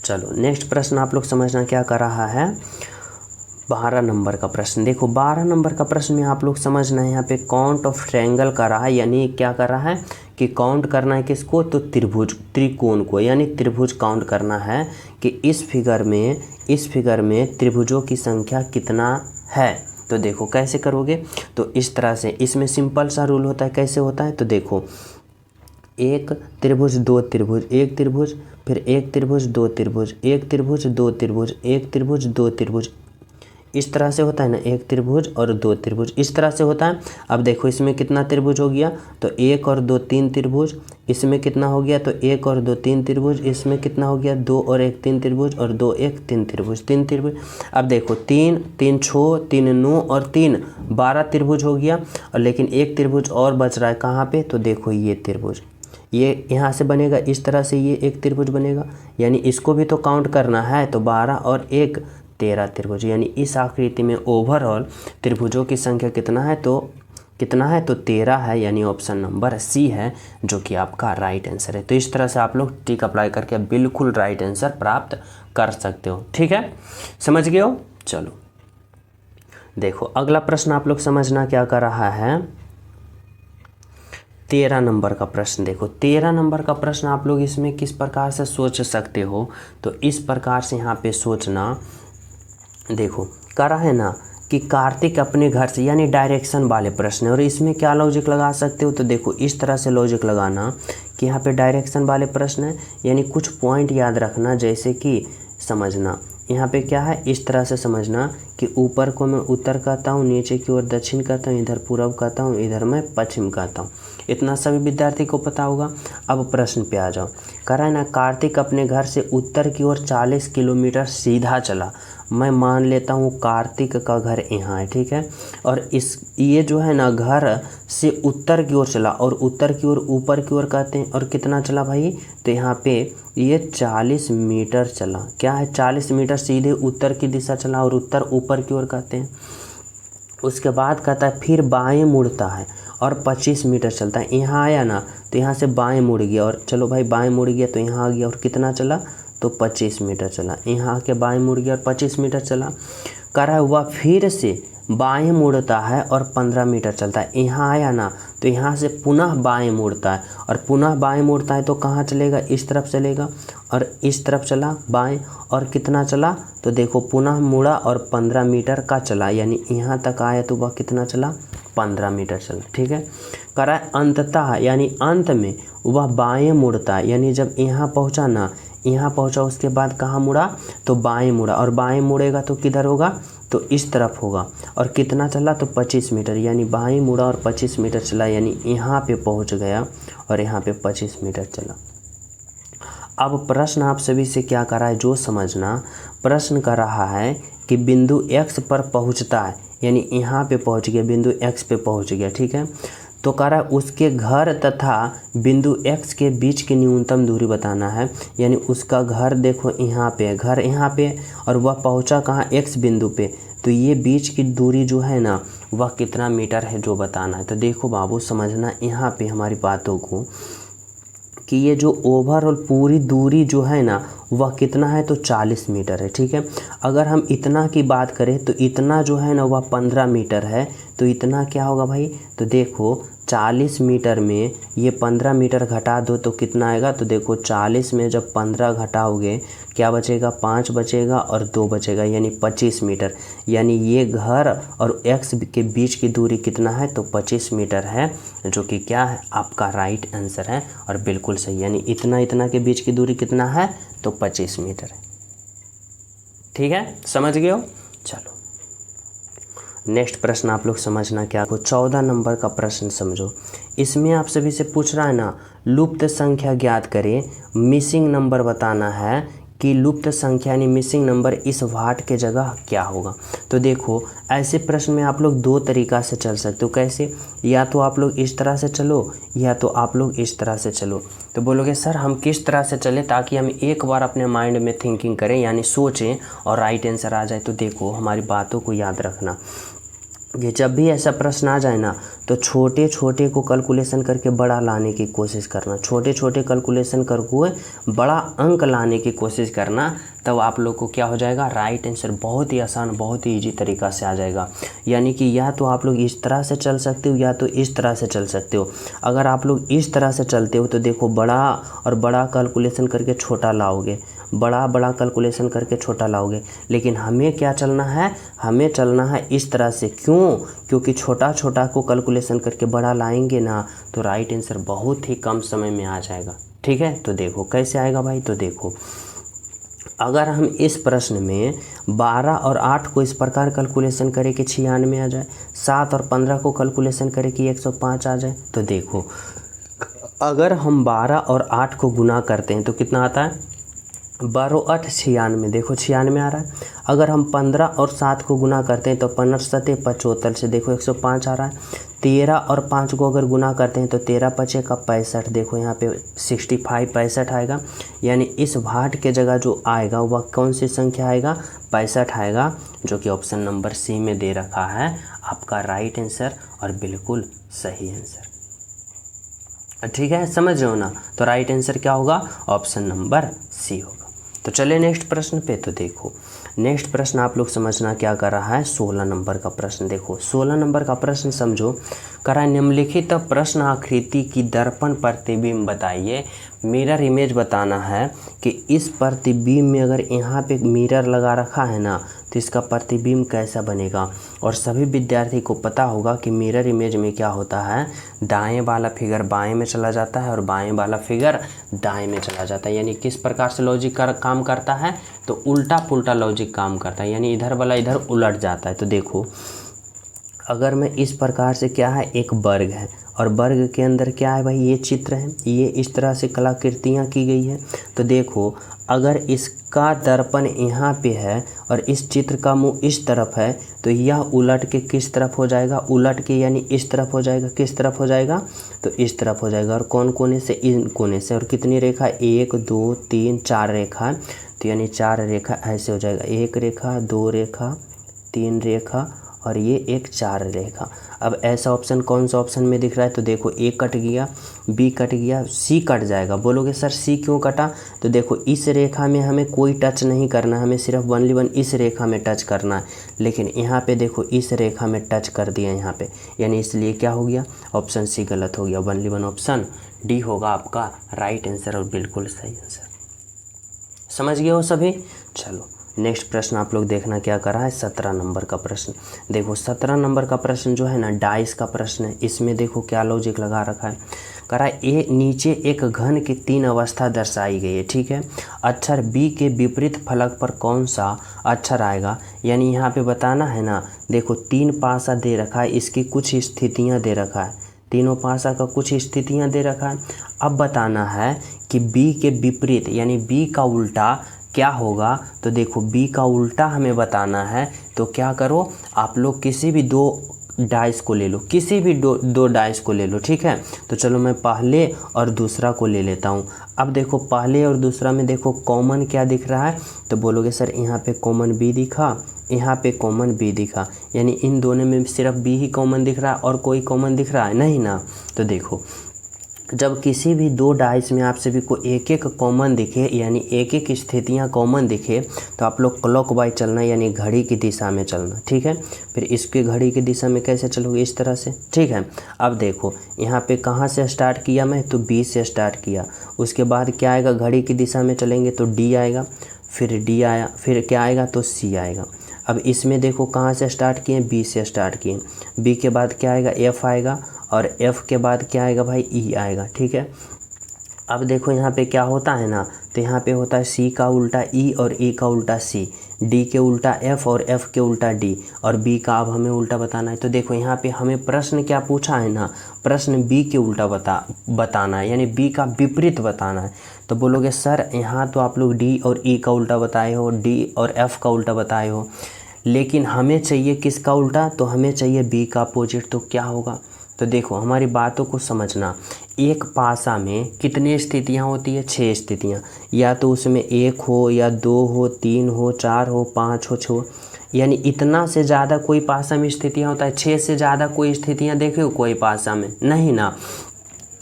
चलो नेक्स्ट प्रश्न आप लोग समझना क्या कर रहा है। 12 नंबर का प्रश्न देखो। 12 नंबर का प्रश्न में आप लोग समझना है, यहाँ पे काउंट ऑफ ट्रायंगल कर रहा है, यानी क्या कर रहा है कि काउंट करना है किसको? तो त्रिभुज, त्रिकोण को, यानी त्रिभुज काउंट करना है कि इस फिगर में त्रिभुजों की संख्या कितना है। तो देखो कैसे करोगे? तो इस तरह से, इसमें सिंपल सा रूल होता है। कैसे होता है? तो देखो, एक त्रिभुज, दो त्रिभुज, एक त्रिभुज, फिर एक त्रिभुज, दो त्रिभुज, एक त्रिभुज, दो त्रिभुज, एक त्रिभुज, दो त्रिभुज, इस तरह से होता है ना, एक त्रिभुज और दो त्रिभुज, इस तरह से होता है। अब देखो इसमें कितना त्रिभुज हो गया? तो एक और दो तीन त्रिभुज। इसमें कितना हो गया? तो एक और दो तीन त्रिभुज। इसमें कितना हो गया? दो और एक तीन त्रिभुज, और दो एक तीन त्रिभुज, तीन त्रिभुज। अब देखो, तीन तीन 6, तीन 9 और 3 12 त्रिभुज हो गया। और लेकिन एक त्रिभुज और बच रहा है, कहाँ पे? तो देखो ये त्रिभुज, ये यहाँ से बनेगा, इस तरह से ये एक त्रिभुज बनेगा, यानी इसको भी तो काउंट करना है। तो 12 और 1 13 त्रिभुज, यानी इस आकृति में ओवरऑल त्रिभुजों की संख्या कितना है? तो कितना है? तो 13 है, यानी ऑप्शन नंबर सी है जो कि आपका राइट आंसर है। तो इस तरह से आप लोग टिक अप्लाई करके बिल्कुल राइट आंसर प्राप्त कर सकते हो। ठीक है, समझ गए हो? चलो देखो अगला प्रश्न आप लोग समझना क्या कर रहा है। 13 नंबर का प्रश्न देखो। 13 नंबर का प्रश्न आप लोग इसमें किस प्रकार से सोच सकते हो? तो इस प्रकार से यहाँ पे सोचना, देखो करा है ना कि कार्तिक अपने घर से, यानी डायरेक्शन वाले प्रश्न है। और इसमें क्या लॉजिक लगा सकते हो? तो देखो इस तरह से लॉजिक लगाना कि यहाँ पे डायरेक्शन वाले प्रश्न है, यानी कुछ पॉइंट याद रखना, जैसे कि समझना यहाँ पे क्या है, इस तरह से समझना कि ऊपर को मैं उत्तर कहता हूँ, नीचे की ओर दक्षिण कहता हूँ, इधर पूर्व कहता हूँ, इधर मैं पश्चिम कहता हूँ। इतना सभी विद्यार्थी को पता होगा। अब प्रश्न पे आ जाओ। कह रहा है ना, कार्तिक अपने घर से उत्तर की ओर 40 किलोमीटर सीधा चला। मैं मान लेता हूँ कार्तिक का घर यहाँ है, ठीक है। और ये जो है ना, घर से उत्तर की ओर चला, और उत्तर की ओर ऊपर की ओर कहते हैं। और कितना चला भाई? तो यहाँ पे ये 40 मीटर चला। क्या है? 40 मीटर सीधे उत्तर की दिशा चला, और उत्तर ऊपर की ओर कहते हैं। उसके बाद कहता है फिर बाएं मुड़ता है और 25 मीटर चलता है। यहाँ आया ना, तो यहाँ से बाएं मुड़ गया, और चलो भाई बाएं मुड़ गया तो यहाँ आ गया, और कितना चला? तो 25 मीटर चला। यहाँ आके बाएं मुड़ गया और 25 मीटर चला। कह रहा है वह फिर से बाएं मुड़ता है और 15 मीटर चलता है। यहाँ आया ना, तो यहाँ से पुनः बाएं मुड़ता है, और पुनः बाएं मुड़ता है तो कहाँ चलेगा? इस तरफ चलेगा, और इस तरफ चला बाएं, और कितना चला? तो देखो पुनः मुड़ा और 15 मीटर का चला, यानी यहाँ तक आया तो वह कितना चला? 15 मीटर चला, ठीक है। कह रहा है अंततः, यानी अंत में वह बाएं मुड़ता है, यानी जब यहाँ पहुँचा ना, यहाँ पहुँचा उसके बाद कहाँ मुड़ा? तो बाएं मुड़ा, और बाएं मुड़ेगा तो किधर होगा? तो इस तरफ होगा। और कितना चला? तो 25 मीटर, यानी बाएं मुड़ा और 25 मीटर चला, यानी यहाँ पे पहुँच गया, और यहाँ पे 25 मीटर चला। अब प्रश्न आप सभी से क्या कर रहा है, जो समझना, प्रश्न कर रहा है कि बिंदु x पर पहुँचता है, यानी यहाँ पे पहुँच गया, बिंदु x पे पहुँच गया, ठीक है। तो कह रहा है उसके घर तथा बिंदु x के बीच की न्यूनतम दूरी बताना है, यानी उसका घर देखो यहाँ पे, घर यहाँ पे, और वह पहुँचा कहाँ? x बिंदु पे। तो ये बीच की दूरी जो है ना, वह कितना मीटर है जो बताना है। तो देखो बाबू समझना यहाँ पे हमारी बातों को, कि ये जो ओवरऑल पूरी दूरी जो है ना, वह कितना है? तो 40 मीटर है, ठीक है। अगर हम इतना की बात करें तो इतना जो है ना, वह 15 मीटर है। तो इतना क्या होगा भाई? तो देखो 40 मीटर में ये 15 मीटर घटा दो तो कितना आएगा? तो देखो 40 में जब 15 घटाओगे क्या बचेगा? 5 बचेगा और 2 बचेगा, यानी 25 मीटर। यानी ये घर और x के बीच की दूरी कितना है? तो 25 मीटर है, जो कि क्या है? आपका राइट आंसर है और बिल्कुल सही। यानी इतना के बीच की दूरी कितना है? तो 25 मीटर है, ठीक है। समझ गए हो? चलो नेक्स्ट प्रश्न आप लोग समझना क्या को। 14 नंबर का प्रश्न समझो। इसमें आप सभी से पूछ रहा है ना, लुप्त संख्या ज्ञात करें, मिसिंग नंबर बताना है कि लुप्त संख्या यानी मिसिंग नंबर इस वाट के जगह क्या होगा। तो देखो ऐसे प्रश्न में आप लोग दो तरीक़ा से चल सकते हो। कैसे? या तो आप लोग इस तरह से चलो या तो आप लोग इस तरह से चलो। तो बोलोगे सर हम किस तरह से चलें ताकि हम एक बार अपने माइंड में थिंकिंग करें यानी सोचें और राइट आंसर आ जाए। तो देखो हमारी बातों को याद रखना कि जब भी ऐसा प्रश्न आ जाए ना तो छोटे छोटे को कैलकुलेशन करके बड़ा लाने की कोशिश करना, छोटे छोटे कैलकुलेशन करके बड़ा अंक लाने की कोशिश करना, तब आप लोग को क्या हो जाएगा, राइट आंसर बहुत ही आसान बहुत ही ईजी तरीक़ा से आ जाएगा। यानी कि या तो आप लोग इस तरह से चल सकते हो या तो इस तरह से चल सकते हो। अगर आप लोग इस तरह से चलते हो तो देखो बड़ा और बड़ा कैलकुलेशन करके छोटा लाओगे, बड़ा बड़ा कैलकुलेशन करके छोटा लाओगे। लेकिन हमें क्या चलना है, हमें चलना है इस तरह से। क्यों? क्योंकि छोटा छोटा को कैलकुलेशन करके बड़ा लाएंगे ना तो राइट आंसर बहुत ही कम समय में आ जाएगा। ठीक है, तो देखो कैसे आएगा भाई। तो देखो अगर हम इस प्रश्न में 12 और 8 को इस प्रकार कैलकुलेशन करें कि 96 आ जाए, 7 और 15 को कैलकुलेशन करें कि 105 आ जाए। तो देखो अगर हम 12 और 8 को गुना करते हैं तो कितना आता है, 12 8 96। देखो 96 आ रहा है। अगर हम 15 और 7 को गुना करते हैं तो 15 7 75 से देखो 105 आ रहा है। 13 और 5 को अगर गुना करते हैं तो 13 5 का 65, देखो यहाँ पे 65 65 आएगा। यानी इस भाट के जगह जो आएगा वह कौन सी संख्या आएगा, 65 आएगा, जो कि ऑप्शन नंबर सी में दे रखा है आपका राइट आंसर और बिल्कुल सही आंसर। ठीक है, समझ रहे हो ना। तो राइट आंसर क्या होगा, ऑप्शन नंबर सी होगा। तो चलिए नेक्स्ट प्रश्न पे। तो देखो नेक्स्ट प्रश्न आप लोग समझना क्या कर रहा है, 16 नंबर का प्रश्न। देखो 16 नंबर का प्रश्न समझो, करा निम्नलिखित प्रश्न आकृति की दर्पण प्रतिबिंब बताइए। मिरर इमेज बताना है कि इस प्रतिबिंब में अगर यहाँ पे मिरर लगा रखा है ना तो इसका प्रतिबिंब कैसा बनेगा। और सभी विद्यार्थी को पता होगा कि मिरर इमेज में क्या होता है, दाएं वाला फिगर बाएं में चला जाता है और बाएं वाला फिगर दाएं में चला जाता है। यानी किस प्रकार से लॉजिक काम करता है, तो उल्टा पुल्टा लॉजिक काम करता है, यानी इधर वाला इधर उलट जाता है। तो देखो अगर मैं इस प्रकार से, क्या है, एक वर्ग है और वर्ग के अंदर क्या है भाई, ये चित्र है, ये इस तरह से कलाकृतियाँ की गई है। तो देखो अगर इसका दर्पण यहाँ पे है और इस चित्र का मुंह इस तरफ है तो यह उलट के किस तरफ हो जाएगा, उलट के यानी इस तरफ हो जाएगा। किस तरफ हो जाएगा, तो इस तरफ हो जाएगा। और कौन कोने से, इन कोने से। और कितनी रेखा, 1 2 3 4 रेखा, तो यानी 4 रेखा ऐसे हो जाएगा, 1 रेखा 2 रेखा 3 रेखा और ये एक 4 रेखा। अब ऐसा ऑप्शन कौन सा ऑप्शन में दिख रहा है, तो देखो ए कट गया, बी कट गया, सी कट जाएगा। बोलोगे सर सी क्यों कटा, तो देखो इस रेखा में हमें कोई टच नहीं करना, हमें सिर्फ ओनली वन इस रेखा में टच करना है। लेकिन यहाँ पे देखो इस रेखा में टच कर दिया यहाँ पे, यानी इसलिए क्या हो गया, ऑप्शन सी गलत हो गया। ओनली वन ऑप्शन डी होगा आपका राइट आंसर और बिल्कुल सही आंसर। समझ गए हो सभी। चलो नेक्स्ट प्रश्न आप लोग देखना क्या कर रहा है, 17 नंबर का प्रश्न। देखो 17 नंबर का प्रश्न जो है ना डाइस का प्रश्न है। इसमें देखो क्या लॉजिक लगा रखा है, करा ए नीचे एक घन की 3 अवस्था दर्शाई गई है। ठीक है, अक्षर बी के विपरीत फलक पर कौन सा अक्षर आएगा, यानी यहाँ पे बताना है ना। देखो 3 पासा दे रखा है, इसकी कुछ स्थितियाँ दे रखा है, तीनों पासा का कुछ स्थितियाँ दे रखा है। अब बताना है कि बी के विपरीत यानी बी का उल्टा क्या होगा। तो देखो बी का उल्टा हमें बताना है, तो क्या करो आप लोग किसी भी 2 डाइस को ले लो, किसी भी दो डाइस को ले लो। ठीक है, तो चलो मैं पहले और दूसरा को ले लेता हूँ। अब देखो पहले और दूसरा में देखो कॉमन क्या दिख रहा है, तो बोलोगे सर यहाँ पे कॉमन बी दिखा, यहाँ पे कॉमन बी दिखा, यानी इन दोनों में सिर्फ बी ही कॉमन दिख रहा है और कोई कॉमन दिख रहा है नहीं ना। तो देखो जब किसी भी 2 डाइस में आप सभी को एक एक कॉमन दिखे, यानी एक एक स्थितियाँ कॉमन दिखे, तो आप लोग क्लॉकवाइज चलना, यानी घड़ी की दिशा में चलना। ठीक है, फिर इसके घड़ी की दिशा में कैसे चलोगे, इस तरह से। ठीक है, अब देखो यहाँ पे कहाँ से स्टार्ट किया मैं, तो बी से स्टार्ट किया। उसके बाद क्या आएगा, घड़ी की दिशा में चलेंगे तो डी आएगा, फिर डी आया, फिर क्या आएगा, तो सी आएगा। अब इसमें देखो कहाँ से स्टार्ट किए, बी से स्टार्ट किए, बी के बाद क्या आएगा, एफ आएगा, और एफ़ के बाद क्या आएगा भाई, ई आएगा। ठीक है, अब देखो यहाँ पे क्या होता है ना, तो यहाँ पे होता है सी का उल्टा ई और ई का उल्टा सी। डी के उल्टा एफ और एफ के उल्टा डी, और बी का अब हमें उल्टा बताना है। तो देखो यहाँ पे हमें प्रश्न क्या पूछा है ना, प्रश्न बी के उल्टा बताना है, यानी बी का विपरीत बताना है। तो बोलोगे सर यहाँ तो आप लोग डी और ई का उल्टा बताए हो, डी और एफ का उल्टा बताए हो, लेकिन हमें चाहिए किसका उल्टा, तो हमें चाहिए बी का अपोजिट। तो क्या होगा, तो देखो हमारी बातों को समझना। एक पासा में कितनी स्थितियाँ होती है, 6 स्थितियाँ, या तो उसमें 1 हो या 2 हो, 3 हो, 4 हो, 5 हो, 6, यानी इतना से ज़्यादा कोई पासा में स्थितियाँ होता है। 6 से ज़्यादा कोई स्थितियाँ देखे हो कोई पासा में, नहीं ना।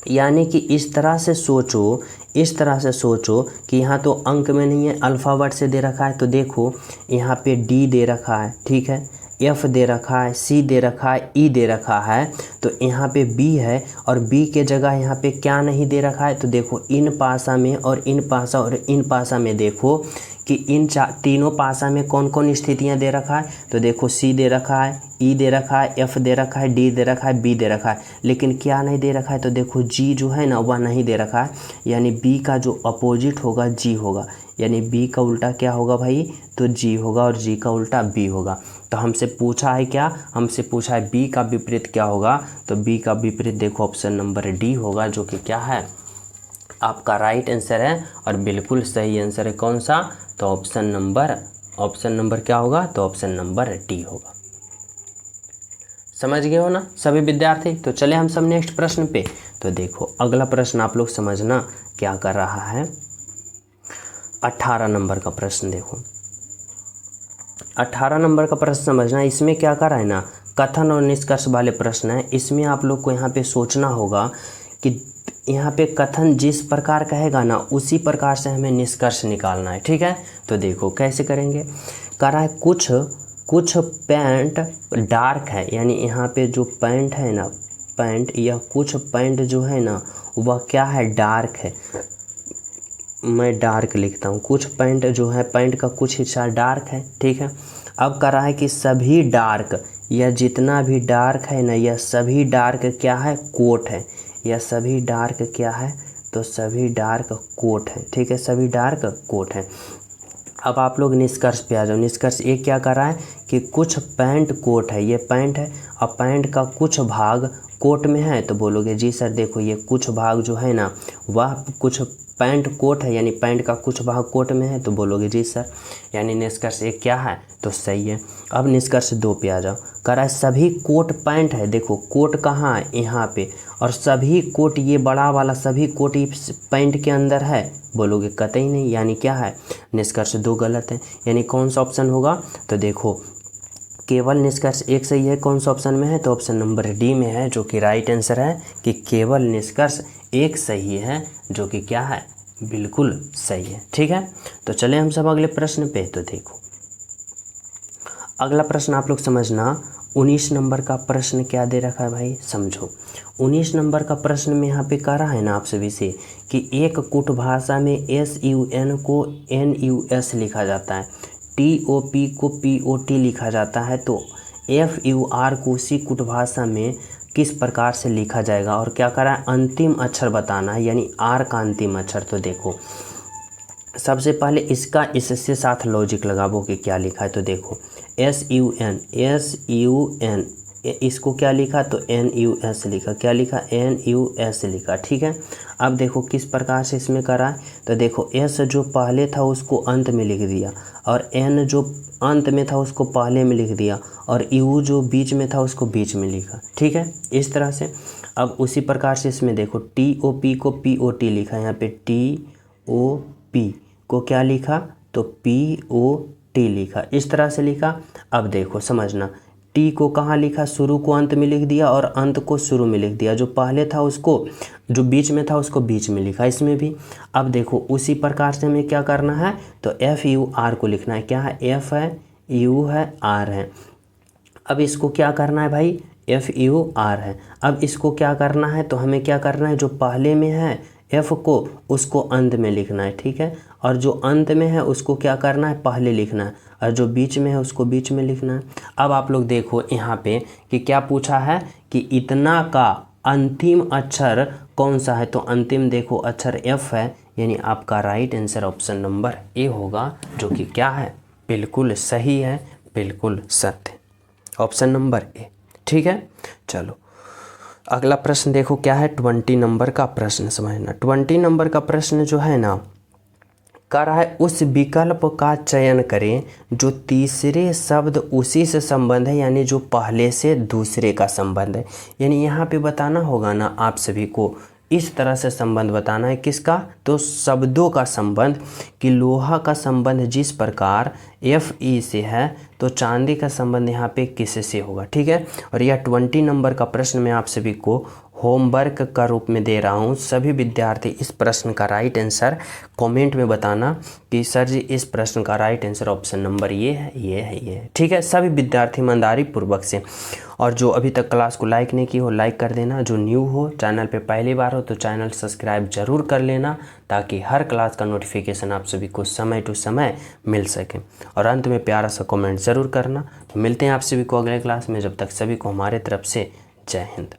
यानी कि इस तरह से सोचो, इस तरह से सोचो कि यहाँ तो अंक में नहीं है, अल्फ़ाबेट से दे रखा है। तो देखो यहाँ पे डी दे रखा है, ठीक है, एफ दे रखा है, सी दे रखा है, ई दे रखा है, तो यहाँ पे बी है, और बी के जगह यहाँ पे क्या नहीं दे रखा है। तो देखो इन पासा में और इन पासा और इन पासा में देखो कि इन तीनों पासा में कौन कौन स्थितियाँ दे रखा है। तो देखो सी दे रखा है, ई दे रखा है, एफ दे रखा है, डी दे रखा है, बी दे रखा है, लेकिन क्या नहीं दे रखा है। तो देखो जी जो है ना वह नहीं दे रखा है, यानी बी का जो अपोजिट होगा जी होगा, यानी बी का उल्टा क्या होगा भाई, तो जी होगा, और जी का उल्टा बी होगा। तो हमसे पूछा है क्या, हमसे पूछा है बी का विपरीत क्या होगा। तो बी का विपरीत देखो ऑप्शन नंबर डी होगा, जो कि क्या है आपका राइट आंसर है, और बिल्कुल सही आंसर है। कौन सा, तो ऑप्शन नंबर क्या होगा, तो ऑप्शन नंबर डी होगा। समझ गए हो ना सभी विद्यार्थी। तो चले हम सब नेक्स्ट प्रश्न पे। तो देखो अगला प्रश्न आप लोग समझना क्या कर रहा है, 18 नंबर का प्रश्न। देखो 18 नंबर का प्रश्न समझना, इसमें क्या कर रहा है ना, कथन और निष्कर्ष वाले प्रश्न है। इसमें आप लोग को यहाँ पे सोचना होगा कि यहाँ पे कथन जिस प्रकार कहेगा ना उसी प्रकार से हमें निष्कर्ष निकालना है, ठीक है। तो देखो कैसे करेंगे, कह रहा है कुछ पैंट डार्क है, यानी यहाँ पे जो पैंट है ना, पैंट या कुछ पैंट जो है ना वह क्या है, डार्क है। मैं डार्क लिखता हूँ, कुछ पैंट जो है, पैंट का कुछ हिस्सा डार्क है, ठीक है। अब कह रहा है कि सभी डार्क, या जितना भी डार्क है ना, यह सभी डार्क क्या है, कोट है, या सभी डार्क क्या है, तो सभी डार्क कोट है, ठीक है, सभी डार्क कोट है। अब आप लोग निष्कर्ष पे आ जाओ। निष्कर्ष एक क्या कर रहा है कि कुछ पैंट कोट है, ये पैंट है, और पैंट का कुछ भाग कोट में है। तो बोलोगे जी सर देखो ये कुछ भाग जो है ना वह कुछ पैंट कोट है, यानी पैंट का कुछ भाग कोट में है। तो बोलोगे जी सर, यानी निष्कर्ष एक क्या है, तो सही है। अब निष्कर्ष 2 पे आ जाओ। कह रहा है सभी कोट पैंट है, देखो कोट कहाँ है, यहाँ पे, और सभी कोट ये बड़ा वाला सभी कोट इस पैंट के अंदर है। बोलोगे कतई नहीं, यानी क्या है, निष्कर्ष 2 गलत है। यानी कौन सा ऑप्शन होगा, तो देखो केवल निष्कर्ष एक सही है। कौन सा ऑप्शन में है, तो ऑप्शन नंबर डी में है, जो कि राइट आंसर है कि केवल निष्कर्ष एक सही है, जो कि क्या है, बिल्कुल सही है, ठीक है। तो चले हम सब अगले प्रश्न पे। तो देखो अगला प्रश्न आप लोग समझना, 19 नंबर का प्रश्न क्या दे रखा है भाई, समझो। 19 नंबर का प्रश्न में यहाँ पे कह रहा है ना आप सभी से कि एक कुट भाषा में SUN को NUS लिखा जाता है, TOP को POT लिखा जाता है, तो FUR को उसी कुट भाषा में किस प्रकार से लिखा जाएगा, और क्या करा है, अंतिम अक्षर बताना है, यानी R का अंतिम अक्षर। तो देखो सबसे पहले इसका इससे साथ लॉजिक लगाओ कि क्या लिखा है। तो देखो SUN इसको क्या लिखा, तो NUS लिखा, क्या लिखा, NUS लिखा, ठीक है। अब देखो किस प्रकार से इसमें करा है। तो देखो S जो पहले था उसको अंत में लिख दिया, और N जो अंत में था उसको पहले में लिख दिया, और U जो बीच में था उसको बीच में लिखा, ठीक है, इस तरह से। अब उसी प्रकार से इसमें देखो TOP को POT लिखा, यहाँ पे TOP को क्या लिखा, तो POT लिखा, इस तरह से लिखा। अब देखो समझना, टी को कहाँ लिखा, शुरू को अंत में लिख दिया और अंत को शुरू में लिख दिया, जो पहले था उसको, जो बीच में था उसको बीच में लिखा, इसमें भी। अब देखो उसी प्रकार से हमें क्या करना है, तो FUR को लिखना है, क्या है, F है, U है, R है। अब इसको क्या करना है भाई, FUR है। अब इसको क्या करना है, तो हमें क्या करना है, जो पहले में है F को उसको अंत में लिखना है, ठीक है, और जो अंत में है उसको क्या करना है, पहले लिखना है, और जो बीच में है उसको बीच में लिखना है। अब आप लोग देखो यहाँ पे कि क्या पूछा है कि इतना का अंतिम अक्षर कौन सा है, तो अंतिम देखो अक्षर F है, यानी आपका right answer option number A होगा, जो कि क्या है, बिल्कुल सही है, बिल्कुल सत्य, ऑप्शन नंबर ए। ठीक है, चलो अगला प्रश्न देखो क्या है। 20 नंबर का प्रश्न समझना। 20 नंबर का प्रश्न जो है ना, कह रहा है उस विकल्प का चयन करें जो तीसरे शब्द उसी से संबंध है, यानी जो पहले से दूसरे का संबंध है। यानी यहाँ पे बताना होगा ना आप सभी को, इस तरह से संबंध बताना है। किसका? तो शब्दों का संबंध, कि लोहा का संबंध जिस प्रकार Fe से है तो चांदी का संबंध यहाँ पे किससे होगा। ठीक है, और यह 20 नंबर का प्रश्न मैं आप सभी को होमवर्क का रूप में दे रहा हूँ। सभी विद्यार्थी इस प्रश्न का राइट आंसर कमेंट में बताना कि सर जी इस प्रश्न का राइट आंसर ऑप्शन नंबर ये है, ये है, ये है। ठीक है, सभी विद्यार्थी ईमानदारी पूर्वक से। और जो अभी तक क्लास को लाइक नहीं की हो, लाइक कर देना। जो न्यू हो, चैनल पे पहली बार हो, तो चैनल सब्सक्राइब जरूर कर लेना, ताकि हर क्लास का नोटिफिकेशन आप सभी को समय टू समय मिल सके। और अंत में प्यारा सा कमेंट ज़रूर करना। मिलते हैं आप सभी को अगले क्लास में, जब तक सभी को हमारे तरफ से जय हिंद।